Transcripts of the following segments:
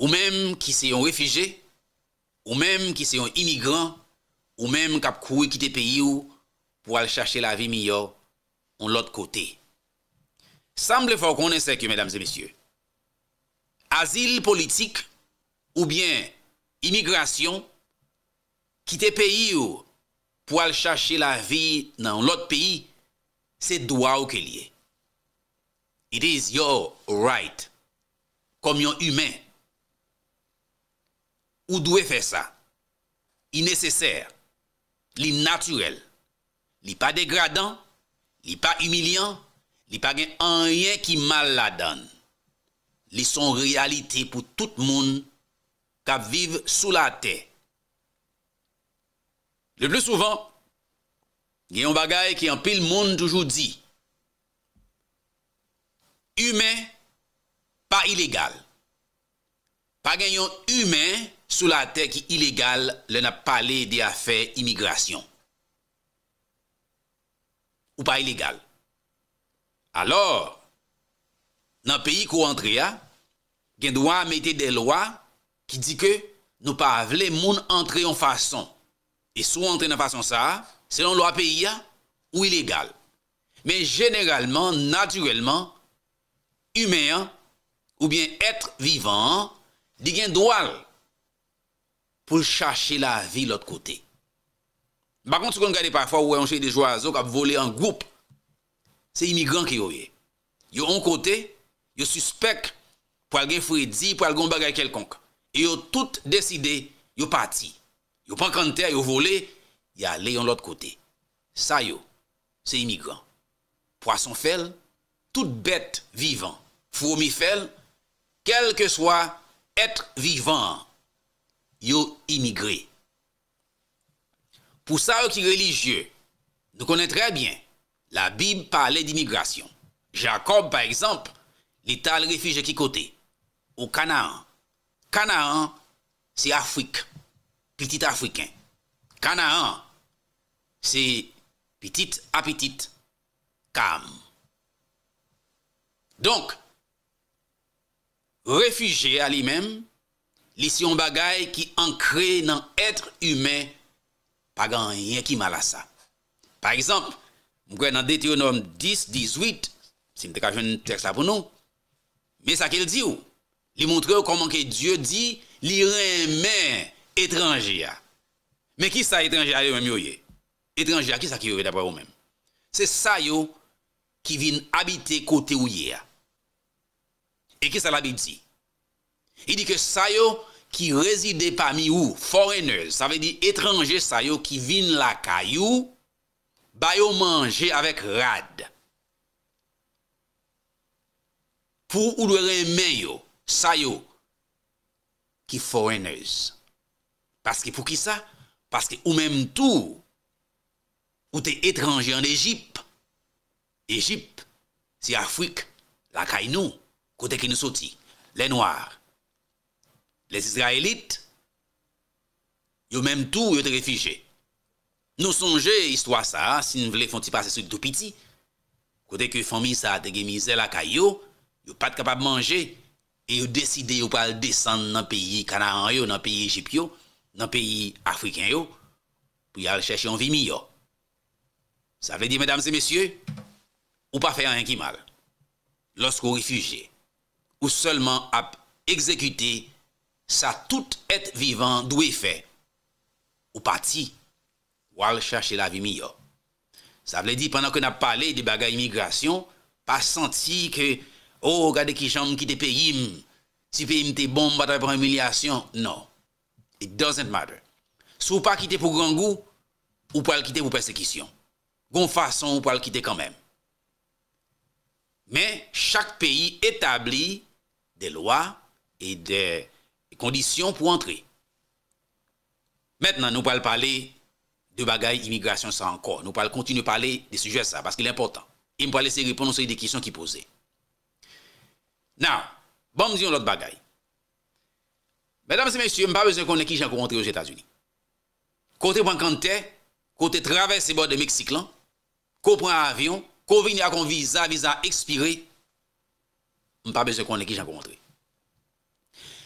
ou même qui c'est un réfugié, ou même qui c'est un immigrant, ou même qui a couru quitter pays ou pour aller chercher la vie meilleure de l'autre côté. Semble fort qu'on ait que, mesdames et messieurs, asile politique ou bien immigration, quitter pays ou pour aller chercher la vie dans l'autre pays, c'est droit ou qu'il y est. It is your right, comme un humain. Ou doit faire ça. Il est nécessaire, il naturel, il pas dégradant, il pas humiliant, il pas rien qui mal la donne. Ils sont réalité pour tout le monde qui vit sous la terre. Le plus souvent, il y a un bagage qui en pile monde toujours dit. Humain, pas illégal. Pas un humain sous la terre qui est illégal, le n'a parlé des affaires immigration. Ou pas illégal. Alors, dans le pays qu'on entre, il doit mettre des lois qui disent que nous pas voulons moun entrer en façon. Et si on entre en façon ça, selon loi pays ou illégal. Mais généralement, naturellement, humain ou bien être vivant, il y a un droit pour chercher la vie de l'autre côté. Par contre, si on regarde parfois où on cherche des oiseaux qui volent en groupe, c'est immigrants qui ont. Ils ont un côté, ils suspectent pour aller Freddy, pour aller bagage quelconque. Et ils ont tout décidé, ils ont parti. Ils prennent quand terre, ils ont volé, ils allent de l'autre côté. Ça, c'est immigrant. Poisson fel, toute bête vivant, fourmi fel, quel que soit être vivant, yo immigré. Pour ça qui est religieux, nous connaissons très bien, la Bible parlait d'immigration. Jacob, par exemple, l'état réfugié qui côté? Au Canaan. Canaan, c'est Afrique, petit africain. Canaan, c'est petit à petit, Cam. Donc, réfugié à lui-même, c'est un bagage qui ancré dans l'être humain, pas rien qui mal à ça. Par exemple, dans Deutéronome 10, 18, si vous avez un texte là pour nous, mais ça qu'il dit, il montre comment que Dieu dit, il remet étranger. Mais qui ça étranger à lui-même? Étranger, qui ça qui est d'après vous-même? C'est ça qui vient habiter côté où il est. Et qui ça la Bible dit? Il dit que ça qui réside parmi vous, foreigners, ça veut dire étrangers ça qui viennent la caillou, ba yo manger avec rad. Pour ou doit remet yo, ça qui foreigners. Parce que pour qui ça? Parce que ou même tout ou t'es étranger en Égypte. Égypte, c'est Afrique, la caillou, côté qui nous sorti, les noirs. Les Israélites, ils même tout, ils sont réfugiés. Nous songeons histoire ça, si nous voulons faire passer sur tout petit, côté que famille ça a des misère la caillou, ils pas capable de manger et ils décidé de pas descendre dans le pays Canaan, dans le pays Égypte, dans le pays africain pour y aller chercher une vie meilleure. Ça veut dire mesdames et messieurs, ou pas faire rien qui mal. Lorsqu'on réfugié ou seulement à exécuter ça tout être vivant doit faire ou parti ou aller chercher la vie meilleure. Ça veut dire pendant qu'on a parlé de bagages immigration, pas senti que oh regardez qui chambre qui te pays si pays te bon pas pour humiliation, non. It doesn't matter. Si ou pas quitter pour grand goût ou pas le quitter pour persécution. Gon façon ou pas le quitter quand même. Mais chaque pays établit des lois et des conditions pour entrer. Maintenant, nous allons parler de bagaille immigration ça encore. Nous allons continuer à parler des sujets ça parce qu'il est important. Et nous allons laisser répondre sur des questions qui posent. Now, bon, nous disons l'autre bagaille. Mesdames et messieurs, je n'ai pas besoin qu'on ait qui j'ai rencontré aux États-Unis. Côté prend canter, côté traverser bord de Mexique là, qu'on prend avion, qu'on vient avec un visa expiré, je n'ai pas besoin qu'on ait qui j'ai rencontré.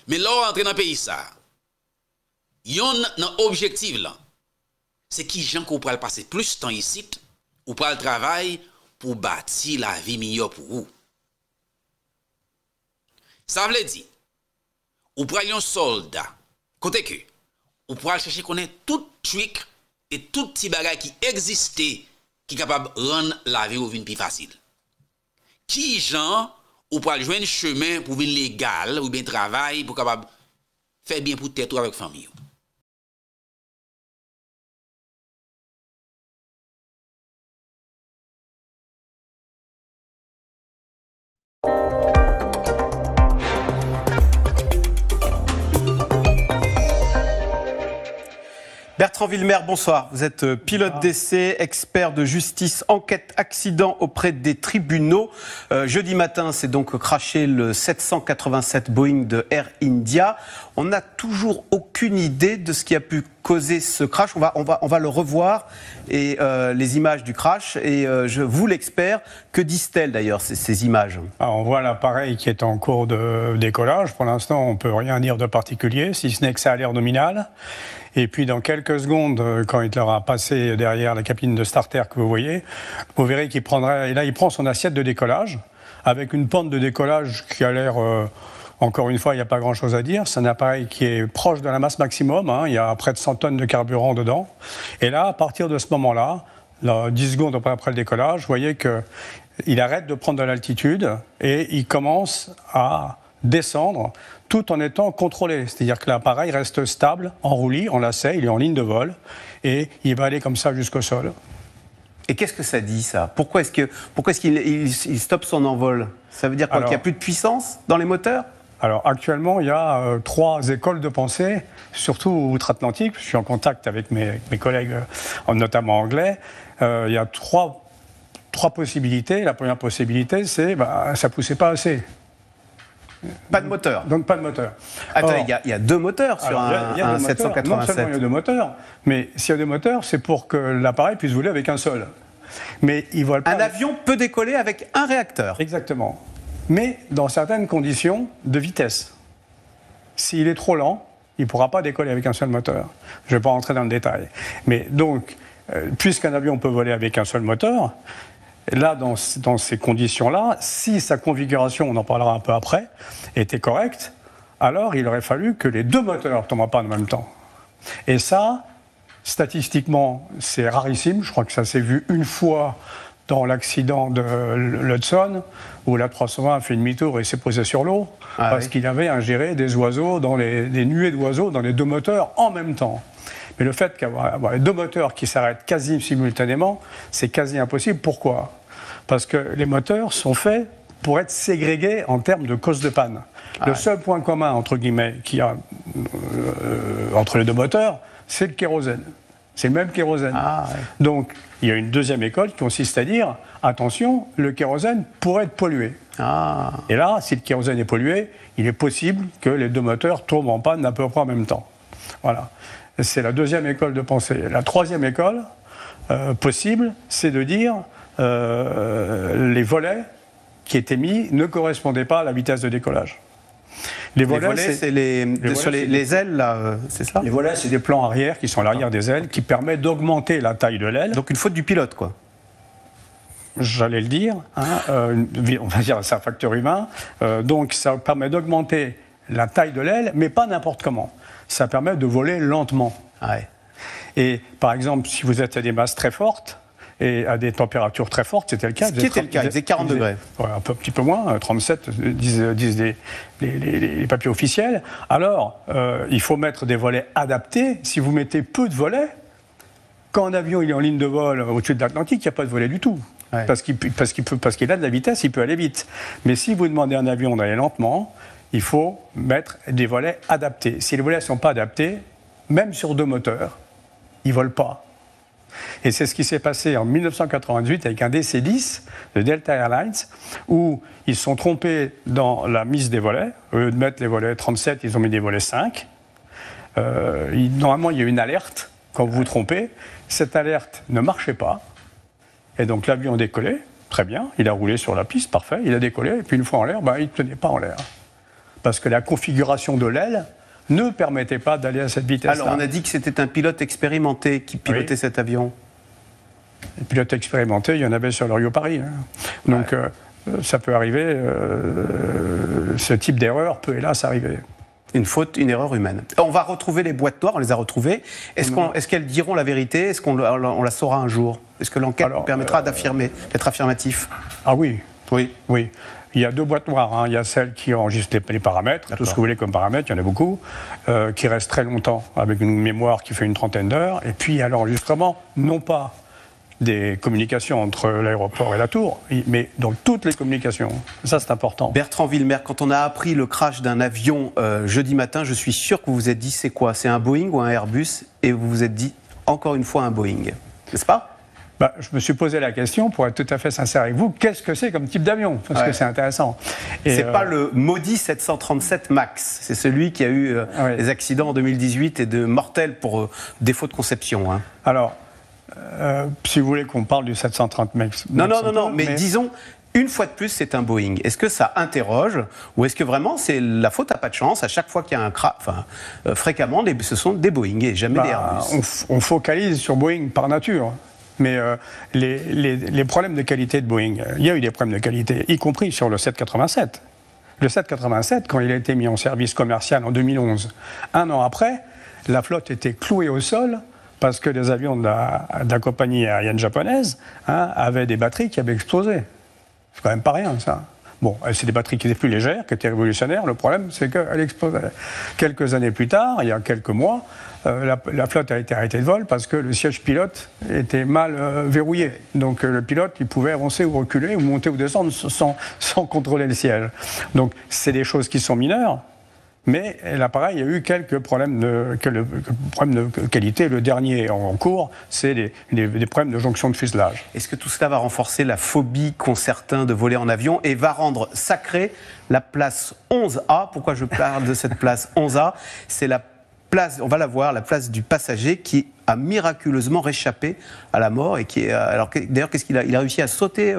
Mais là, on entre dans le pays, ça. Yon nan objectif là, c'est qui gens qu'on pourra passer plus de temps ici, ou pas le travail pour bâtir la vie meilleure pour vous. Ça veut dire, ou pour un soldat, côté que, ou pour chercher connaître tout truc et tout petit bagage qui existait, qui est capable de rendre la vie ou vie plus facile. Qui gens, ou pour jouer un chemin pour venir légal, ou bien travail, pour capable faire bien pour tête ou avec famille. Bertrand Villemer, bonsoir. Vous êtes pilote d'essai, expert de justice, enquête accident auprès des tribunaux. Jeudi matin, c'est donc crashé le 787 Boeing de Air India. On n'a toujours aucune idée de ce qui a pu causer ce crash. On va le revoir, et les images du crash. Et vous, l'expert, que disent-elles d'ailleurs ces images? Alors, on voit l'appareil qui est en cours de décollage. Pour l'instant, on ne peut rien dire de particulier, si ce n'est que ça a l'air nominal. Et puis dans quelques secondes, quand il aura passé derrière la cabine de starter que vous voyez, vous verrez qu'il prendra, et là il prend son assiette de décollage, avec une pente de décollage qui a l'air, encore une fois, il n'y a pas grand chose à dire, c'est un appareil qui est proche de la masse maximum, hein, il y a près de 100 tonnes de carburant dedans, et là, à partir de ce moment-là, 10 secondes après le décollage, vous voyez qu'il arrête de prendre de l'altitude, et il commence à descendre, tout en étant contrôlé. C'est-à-dire que l'appareil reste stable, en roulis, en lacet, il est en ligne de vol, et il va aller comme ça jusqu'au sol. Et qu'est-ce que ça dit, ça? Pourquoi est-ce qu'il stoppe son envol? Ça veut dire quoi? Qu'il n'y a plus de puissance dans les moteurs? Alors actuellement, il y a 3 écoles de pensée, surtout outre-Atlantique. Je suis en contact avec mes collègues, notamment anglais. Il y a trois possibilités. La première possibilité, c'est ça ne poussait pas assez. Pas de moteur. Donc pas de moteur. Attendez, il y a 2 moteurs sur un 787. Non seulement il y a 2 moteurs, mais s'il y a 2 moteurs, c'est pour que l'appareil puisse voler avec un seul. Mais il vole pas. Un avion peut décoller avec un réacteur. Exactement. Mais dans certaines conditions de vitesse. S'il est trop lent, il ne pourra pas décoller avec un seul moteur. Je ne vais pas rentrer dans le détail. Mais donc, puisqu'un avion peut voler avec un seul moteur, là, dans ces conditions-là, si sa configuration, on en parlera un peu après, était correcte, alors il aurait fallu que les 2 moteurs tombent en panne en même temps. Et ça, statistiquement, c'est rarissime. Je crois que ça s'est vu une fois dans l'accident de l'Hudson, où l'A320 a fait demi-tour et s'est posé sur l'eau, parce qu'il avait ingéré des oiseaux, des nuées d'oiseaux dans les 2 moteurs en même temps. Mais le fait qu'avoir les 2 moteurs qui s'arrêtent quasi simultanément, c'est quasi impossible. Pourquoi? Parce que les moteurs sont faits pour être ségrégés en termes de cause de panne. Le seul point commun, entre guillemets, qu'il y a entre les 2 moteurs, c'est le kérosène. C'est le même kérosène. Donc, il y a une deuxième école qui consiste à dire, attention, le kérosène pourrait être pollué. Et là, si le kérosène est pollué, il est possible que les 2 moteurs tombent en panne à peu près en même temps. Voilà. C'est la deuxième école de pensée. La troisième école possible, c'est de dire les volets qui étaient mis ne correspondaient pas à la vitesse de décollage. Les volets, c'est sur les ailes, là, c'est ça? Les volets, c'est des plans arrière qui sont à l'arrière des ailes, qui permettent d'augmenter la taille de l'aile. Donc une faute du pilote, quoi. J'allais le dire. On va dire c'est un facteur humain. Donc ça permet d'augmenter la taille de l'aile, mais pas n'importe comment. Ça permet de voler lentement. Et par exemple, si vous êtes à des masses très fortes et à des températures très fortes, c'était le cas. Ce qui était le cas, il faisait 40 degrés. Ouais, un petit peu moins, 37, disent les papiers officiels. Alors, il faut mettre des volets adaptés. Si vous mettez peu de volets, quand un avion il est en ligne de vol au-dessus de l'Atlantique, il n'y a pas de volet du tout. Parce qu'il a de la vitesse, il peut aller vite. Mais si vous demandez à un avion d'aller lentement, il faut mettre des volets adaptés. Si les volets ne sont pas adaptés, même sur 2 moteurs, ils ne volent pas. Et c'est ce qui s'est passé en 1998 avec un DC-10 de Delta Airlines, où ils se sont trompés dans la mise des volets. Au lieu de mettre les volets 37, ils ont mis des volets 5. Normalement, il y a une alerte quand vous vous trompez. Cette alerte ne marchait pas. Et donc l'avion a décollé, très bien. Il a roulé sur la piste, parfait. Il a décollé, et puis une fois en l'air, il ne tenait pas en l'air. parce que la configuration de l'aile ne permettait pas d'aller à cette vitesse-là. Alors, on a dit que c'était un pilote expérimenté qui pilotait cet avion. Les pilotes expérimentés, il y en avait sur le Rio Paris. Hein. Donc, ça peut arriver, ce type d'erreur peut hélas arriver. Une faute, une erreur humaine. On va retrouver les boîtes noires, on les a retrouvées. Est-ce qu'elles diront la vérité? Est-ce qu'on la saura un jour? Est-ce que l'enquête permettra d'être affirmatif? Ah oui. Oui. Oui. Il y a 2 boîtes noires. Hein. Il y a celle qui enregistre les paramètres, tout ce que vous voulez comme paramètres, il y en a beaucoup, qui reste très longtemps avec une mémoire qui fait une trentaine d'heures. Et puis il y a l'enregistrement, non pas des communications entre l'aéroport et la tour, mais dans toutes les communications. Ça, c'est important. Bertrand Villemer, quand on a appris le crash d'un avion jeudi matin, je suis sûr que vous vous êtes dit, c'est quoi? C'est un Boeing ou un Airbus? Et vous vous êtes dit, encore une fois, un Boeing. N'est-ce pas? Je me suis posé la question, pour être tout à fait sincère avec vous, qu'est-ce que c'est comme type d'avion? Parce que c'est intéressant. C'est pas le maudit 737 MAX, c'est celui qui a eu des accidents en 2018 et de mortels pour défaut de conception. Hein. Alors, si vous voulez qu'on parle du 730 MAX... Non, mais disons, une fois de plus, c'est un Boeing. Est-ce que ça interroge ou est-ce que vraiment c'est la faute à pas de chance? À chaque fois qu'il y a un crash, fréquemment, ce sont des Boeing et jamais des Airbus. On focalise sur Boeing par nature. Mais les problèmes de qualité de Boeing, il y a eu des problèmes de qualité, y compris sur le 787. Le 787, quand il a été mis en service commercial en 2011, un an après, la flotte était clouée au sol parce que les avions de la compagnie aérienne japonaise avaient des batteries qui avaient explosé. C'est quand même pas rien, ça. Bon, c'est des batteries qui étaient plus légères, qui étaient révolutionnaires. Le problème, c'est qu'elle explosait. Quelques années plus tard, il y a quelques mois, la flotte a été arrêtée de vol parce que le siège pilote était mal verrouillé. Donc le pilote, il pouvait avancer ou reculer, ou monter ou descendre sans contrôler le siège. Donc c'est des choses qui sont mineures. Mais l'appareil a eu quelques problèmes de qualité. Le dernier en cours, c'est des problèmes de jonction de fuselage. Est-ce que tout cela va renforcer la phobie qu'ont certains de voler en avion et va rendre sacrée la place 11A? Pourquoi je parle de cette place 11A? C'est la place, on va la voir, la place du passager qui a miraculeusement réchappé à la mort et qui est, alors d'ailleurs qu'est-ce qu'il a? Il a réussi à sauter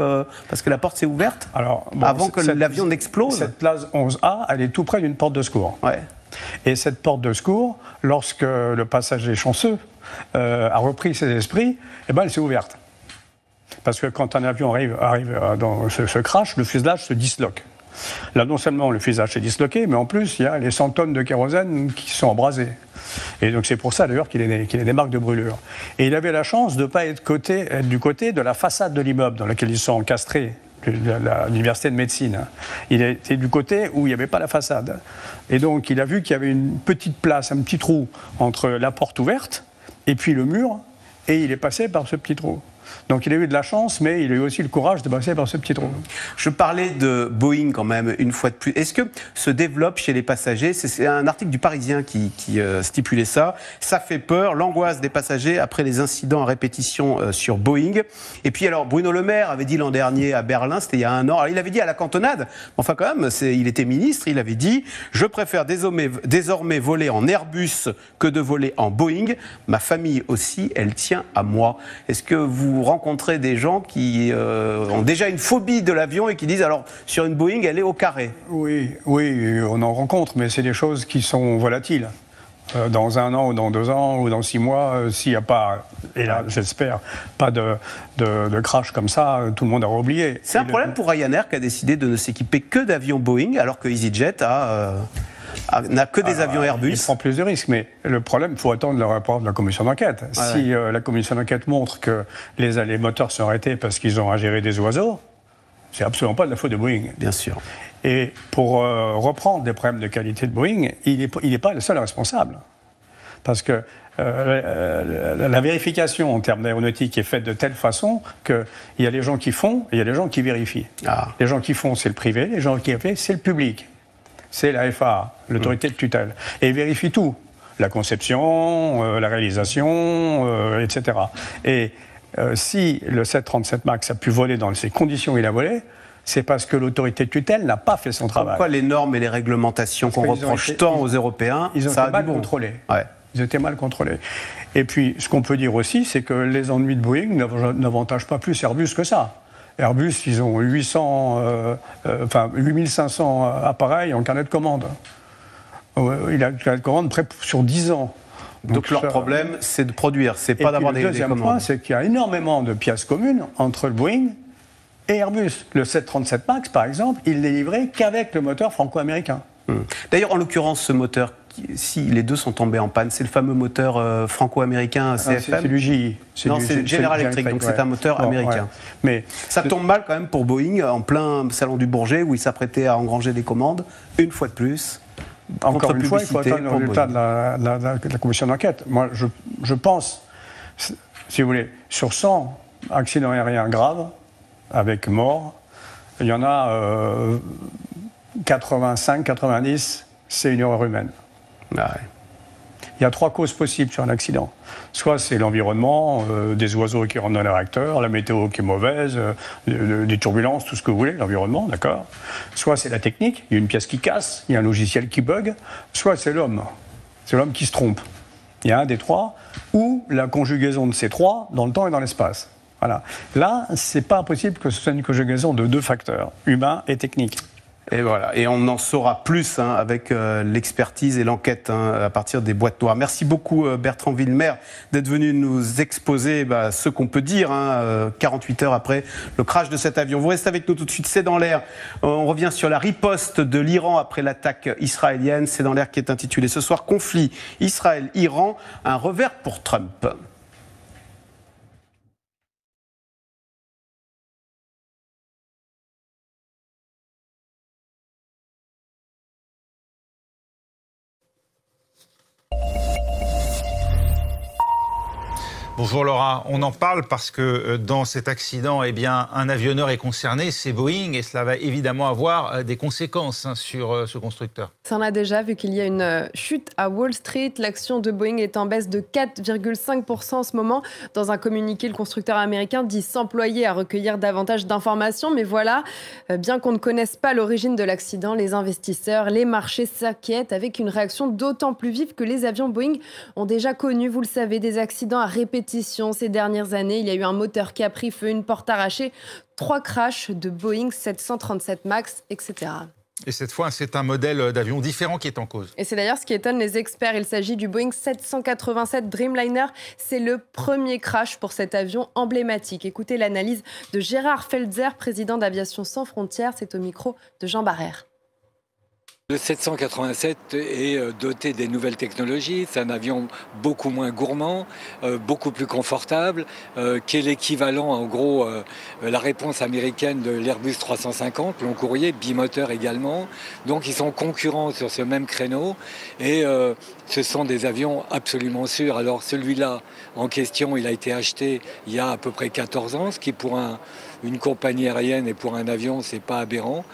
parce que la porte s'est ouverte avant que l'avion n'explose. Cette place 11A, elle est tout près d'une porte de secours. Ouais. Et cette porte de secours, lorsque le passager chanceux a repris ses esprits, elle s'est ouverte. Parce que quand un avion arrive dans ce crash, le fuselage se disloque. Là, non seulement le fuselage s'est disloqué, mais en plus, il y a les 100 tonnes de kérosène qui sont embrasées. Et donc, c'est pour ça, d'ailleurs, qu'il y a des marques de brûlure. Et il avait la chance de ne pas être du côté de la façade de l'immeuble dans lequel ils sont encastrés, l'université de médecine. Il était du côté où il n'y avait pas la façade. Et donc, il a vu qu'il y avait une petite place, un petit trou entre la porte ouverte et puis le mur, et il est passé par ce petit trou. Donc il a eu de la chance, mais il a eu aussi le courage de passer par ce petit trou. Je parlais de Boeing quand même, une fois de plus. Est-ce que se développe chez les passagers, c'est un article du Parisien qui stipulait ça, ça fait peur, l'angoisse des passagers après les incidents à répétition sur Boeing. Et puis alors Bruno Le Maire avait dit l'an dernier à Berlin, c'était il y a 1 an, alors il avait dit à la cantonade, enfin quand même, il était ministre, il avait dit « Je préfère désormais voler en Airbus que de voler en Boeing. Ma famille aussi, elle tient à moi. » Est-ce que vous rencontrez des gens qui ont déjà une phobie de l'avion et qui disent alors sur une Boeing elle est au carré? Oui, on en rencontre, mais c'est des choses qui sont volatiles. Dans 1 an ou dans 2 ans ou dans 6 mois, s'il n'y a pas, et là j'espère, pas de crash comme ça, tout le monde aura oublié. C'est un problème pour Ryanair qui a décidé de ne s'équiper que d'avions Boeing alors que EasyJet n'a que des avions Airbus. Il prend plus de risques, mais le problème, il faut attendre le rapport de la commission d'enquête. Si la commission d'enquête montre que les moteurs sont arrêtés parce qu'ils ont ingéré des oiseaux, c'est absolument pas de la faute de Boeing. Bien sûr. Et pour reprendre des problèmes de qualité de Boeing, il n'est pas le seul responsable. Parce que la vérification en termes d'aéronautique est faite de telle façon qu'il y a les gens qui font et il y a les gens qui vérifient. Les gens qui font, c'est le privé, les gens qui vérifient, c'est le public. C'est la FAA, l'autorité de tutelle. Et il vérifie tout. La conception, la réalisation, etc. Et si le 737 MAX a pu voler dans ces conditions où il a volé, c'est parce que l'autorité de tutelle n'a pas fait son travail. Pourquoi les normes et les réglementations qu'on reproche tant aux Européens, ils ont été mal contrôlés. Ils étaient mal contrôlés. Et puis, ce qu'on peut dire aussi, c'est que les ennuis de Boeing n'avantagent pas plus Airbus que ça. Airbus, ils ont 8500 appareils en carnet de commande. Il a un carnet de commande prêt sur 10 ans. Donc leur problème, c'est de produire, c'est pas d'avoir des commandes. Le deuxième point, c'est qu'il y a énormément de pièces communes entre le Boeing et Airbus. Le 737 MAX, par exemple, il n'est livré qu'avec le moteur franco-américain. D'ailleurs, en l'occurrence, ce moteur, si les deux sont tombés en panne, c'est le fameux moteur franco-américain CFM. C'est du GE. Non, c'est General Electric, donc c'est un moteur américain. Ouais. Mais ça tombe mal quand même pour Boeing, en plein salon du Bourget, où il s'apprêtait à engranger des commandes, une fois de plus. Encore une fois, il faut attendre le résultat de la commission d'enquête. Moi, je pense, si vous voulez, sur 100 accidents aériens graves, avec mort, il y en a 85, 90, c'est une erreur humaine. Ah ouais. Il y a 3 causes possibles sur un accident. Soit c'est l'environnement, des oiseaux qui rentrent dans les réacteurs, la météo qui est mauvaise, des turbulences, tout ce que vous voulez, l'environnement, d'accord. Soit c'est la technique, il y a une pièce qui casse, il y a un logiciel qui bug. Soit c'est l'homme qui se trompe. Il y a un des 3, ou la conjugaison de ces 3 dans le temps et dans l'espace. Voilà. Là, c'est pas impossible que ce soit une conjugaison de 2 facteurs, humain et technique. Et voilà, et on en saura plus avec l'expertise et l'enquête à partir des boîtes noires. Merci beaucoup Bertrand Villemer d'être venu nous exposer ce qu'on peut dire 48 heures après le crash de cet avion. Vous restez avec nous tout de suite, c'est dans l'air. On revient sur la riposte de l'Iran après l'attaque israélienne. C'est dans l'air qui est intitulé ce soir « Conflit Israël-Iran, un revers pour Trump ». Bonjour Laura, on en parle parce que dans cet accident, un avionneur est concerné, c'est Boeing, et cela va évidemment avoir des conséquences sur ce constructeur. Ça en a déjà, vu qu'il y a une chute à Wall Street. L'action de Boeing est en baisse de 4,5% en ce moment. Dans un communiqué, le constructeur américain dit s'employer à recueillir davantage d'informations. Mais voilà, bien qu'on ne connaisse pas l'origine de l'accident, les investisseurs, les marchés s'inquiètent, avec une réaction d'autant plus vive que les avions Boeing ont déjà connu, vous le savez, des accidents à répétition ces dernières années. Il y a eu un moteur qui a pris feu, une porte arrachée, 3 crashs de Boeing 737 MAX, etc. Et cette fois, c'est un modèle d'avion différent qui est en cause. Et c'est d'ailleurs ce qui étonne les experts. Il s'agit du Boeing 787 Dreamliner. C'est le premier crash pour cet avion emblématique. Écoutez l'analyse de Gérard Felzer, président d'Aviation Sans Frontières. C'est au micro de Jean Barrère. Le 787 est doté des nouvelles technologies, c'est un avion beaucoup moins gourmand, beaucoup plus confortable, qui est l'équivalent, en gros, la réponse américaine de l'Airbus 350, long courrier, bimoteur également. Donc ils sont concurrents sur ce même créneau et ce sont des avions absolument sûrs. Alors celui-là, en question, il a été acheté il y a à peu près 14 ans, ce qui pour une compagnie aérienne et pour un avion, c'est pas aberrant.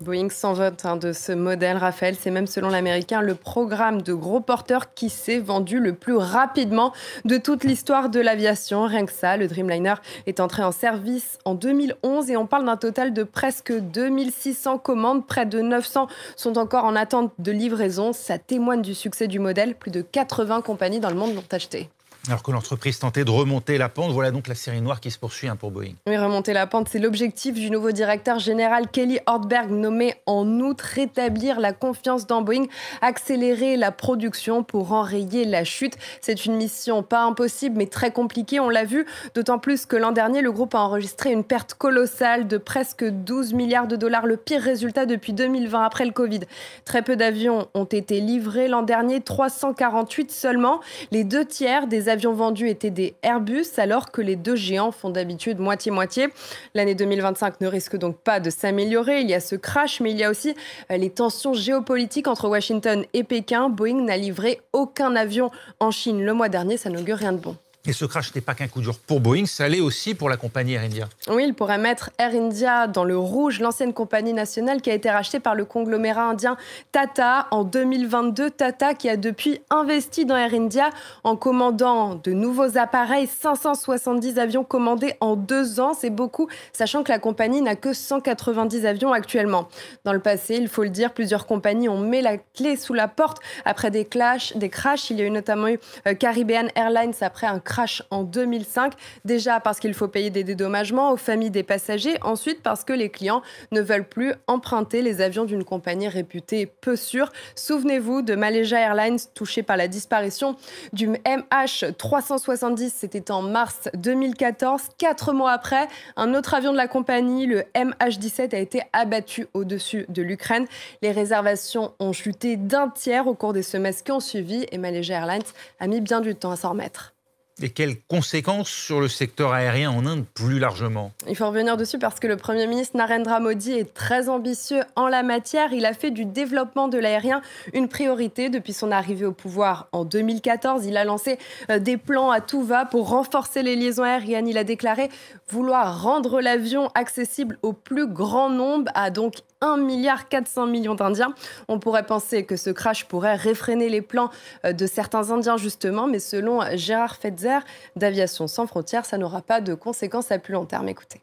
Boeing s'en vote de ce modèle, Raphaël. C'est même, selon l'Américain, le programme de gros porteurs qui s'est vendu le plus rapidement de toute l'histoire de l'aviation. Rien que ça, le Dreamliner est entré en service en 2011 et on parle d'un total de presque 2600 commandes. Près de 900 sont encore en attente de livraison. Ça témoigne du succès du modèle. Plus de 80 compagnies dans le monde l'ont acheté. Alors que l'entreprise tentait de remonter la pente, voilà donc la série noire qui se poursuit pour Boeing. Oui, remonter la pente, c'est l'objectif du nouveau directeur général Kelly Ortberg, nommé en août, rétablir la confiance dans Boeing, accélérer la production pour enrayer la chute. C'est une mission pas impossible, mais très compliquée, on l'a vu, d'autant plus que l'an dernier, le groupe a enregistré une perte colossale de presque 12 milliards de dollars, le pire résultat depuis 2020, après le Covid. Très peu d'avions ont été livrés l'an dernier, 348 seulement. Les 2 tiers des avions vendus étaient des Airbus, alors que les 2 géants font d'habitude moitié-moitié. L'année 2025 ne risque donc pas de s'améliorer. Il y a ce crash, mais il y a aussi les tensions géopolitiques entre Washington et Pékin. Boeing n'a livré aucun avion en Chine le mois dernier, ça n'augure rien de bon. Et ce crash n'est pas qu'un coup dur pour Boeing, ça l'est aussi pour la compagnie Air India. Oui, il pourrait mettre Air India dans le rouge, l'ancienne compagnie nationale qui a été rachetée par le conglomérat indien Tata en 2022. Tata qui a depuis investi dans Air India en commandant de nouveaux appareils, 570 avions commandés en 2 ans. C'est beaucoup, sachant que la compagnie n'a que 190 avions actuellement. Dans le passé, il faut le dire, plusieurs compagnies ont mis la clé sous la porte après des crashs. Il y a eu notamment Caribbean Airlines après un crash crash en 2005. Déjà parce qu'il faut payer des dédommagements aux familles des passagers. Ensuite parce que les clients ne veulent plus emprunter les avions d'une compagnie réputée peu sûre. Souvenez-vous de Malaysia Airlines touchée par la disparition du MH370. C'était en mars 2014. 4 mois après, un autre avion de la compagnie, le MH17, a été abattu au-dessus de l'Ukraine. Les réservations ont chuté d'un tiers au cours des semaines qui ont suivi et Malaysia Airlines a mis bien du temps à s'en remettre. Et quelles conséquences sur le secteur aérien en Inde plus largement? Il faut revenir dessus parce que le Premier ministre Narendra Modi est très ambitieux en la matière. Il a fait du développement de l'aérien une priorité depuis son arrivée au pouvoir en 2014. Il a lancé des plans à tout va pour renforcer les liaisons aériennes. Il a déclaré vouloir rendre l'avion accessible au plus grand nombre, à donc 1,4 milliard d'Indiens. On pourrait penser que ce crash pourrait réfréner les plans de certains Indiens justement, mais selon Gérard Fetzer d'Aviation Sans Frontières, ça n'aura pas de conséquences à plus long terme. Écoutez.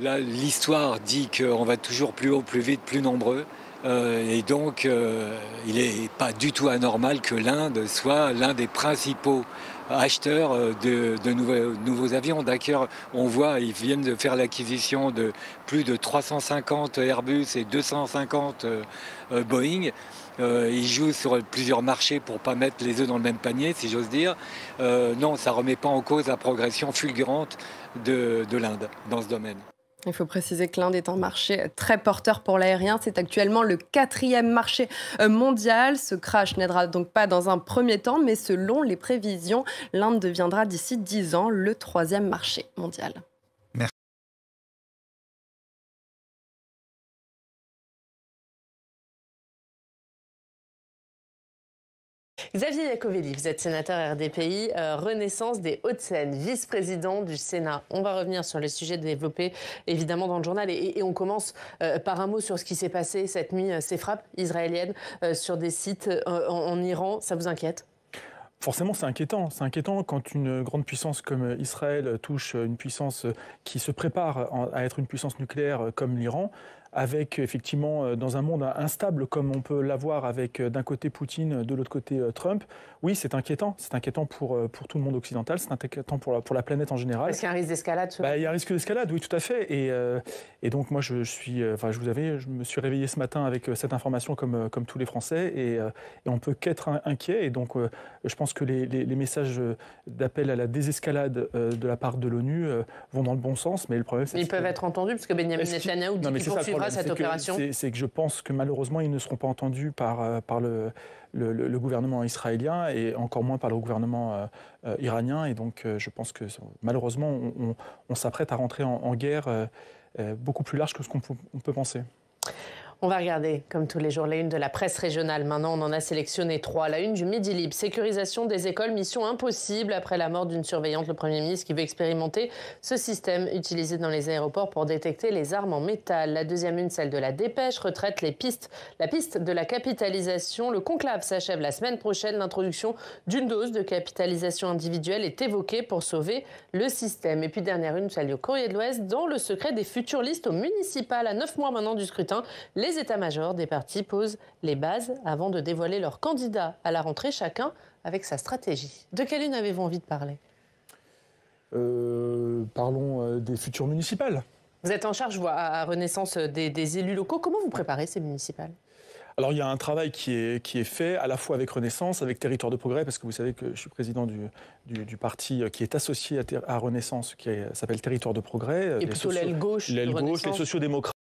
Là, l'histoire dit qu'on va toujours plus haut, plus vite, plus nombreux. Et donc, il n'est pas du tout anormal que l'Inde soit l'un des principaux acheteurs de nouveaux avions. D'ailleurs, on voit, ils viennent de faire l'acquisition de plus de 350 Airbus et 250 Boeing. Ils jouent sur plusieurs marchés pour ne pas mettre les œufs dans le même panier, si j'ose dire. Non, ça ne remet pas en cause la progression fulgurante de l'Inde dans ce domaine. Il faut préciser que l'Inde est un marché très porteur pour l'aérien. C'est actuellement le 4e marché mondial. Ce crash n'aidera donc pas dans un premier temps, mais selon les prévisions, l'Inde deviendra d'ici 10 ans le 3e marché mondial. Merci. Xavier Iacovelli, vous êtes sénateur RDPI, Renaissance des Hauts-de-Seine, vice-président du Sénat. On va revenir sur les sujets développés évidemment dans le journal et on commence par un mot sur ce qui s'est passé cette nuit, ces frappes israéliennes sur des sites en Iran. Ça vous inquiète ? Forcément, c'est inquiétant. C'est inquiétant quand une grande puissance comme Israël touche une puissance qui se prépare à être une puissance nucléaire comme l'Iran, avec effectivement dans un monde instable comme on peut l'avoir avec d'un côté Poutine, de l'autre côté Trump. Oui, c'est inquiétant. C'est inquiétant pour tout le monde occidental, c'est inquiétant pour la planète en général. Est-ce qu'il y a un risque d'escalade ? Il y a un risque d'escalade, oui, tout à fait. Et donc moi, je me suis réveillé ce matin avec cette information comme tous les Français et on ne peut qu'être inquiet. Et donc je pense que les messages d'appel à la désescalade de la part de l'ONU vont dans le bon sens, mais le problème, c'est qu'ils peuvent être entendus, parce que Benjamin Netanyahou dit qu'il poursuivra cette opération. C'est que je pense que malheureusement, ils ne seront pas entendus par le gouvernement israélien et encore moins par le gouvernement iranien. Et donc, je pense que malheureusement, on s'apprête à rentrer en guerre beaucoup plus large que ce qu'on peut penser. On va regarder, comme tous les jours, la une de la presse régionale. Maintenant, on en a sélectionné 3. La une du Midi Libre. Sécurisation des écoles, mission impossible après la mort d'une surveillante. Le Premier ministre qui veut expérimenter ce système utilisé dans les aéroports pour détecter les armes en métal. La deuxième une, celle de la Dépêche, retraite la piste de la capitalisation. Le conclave s'achève la semaine prochaine. L'introduction d'une dose de capitalisation individuelle est évoquée pour sauver le système. Et puis dernière une, celle du Courrier de l'Ouest. Dans le secret des futures listes aux municipales, à 9 mois maintenant du scrutin, les états-majors des partis posent les bases avant de dévoiler leurs candidats à la rentrée, chacun avec sa stratégie. De quelle une avez-vous envie de parler ? Parlons des futures municipales. Vous êtes en charge, je vois, à Renaissance des élus locaux. Comment vous préparez ces municipales ? Alors il y a un travail qui est fait à la fois avec Renaissance, avec Territoire de Progrès, parce que vous savez que je suis président du parti qui est associé à Renaissance, qui s'appelle Territoire de Progrès. Et plutôt l'aile gauche de Renaissance. Les sociodémocrates.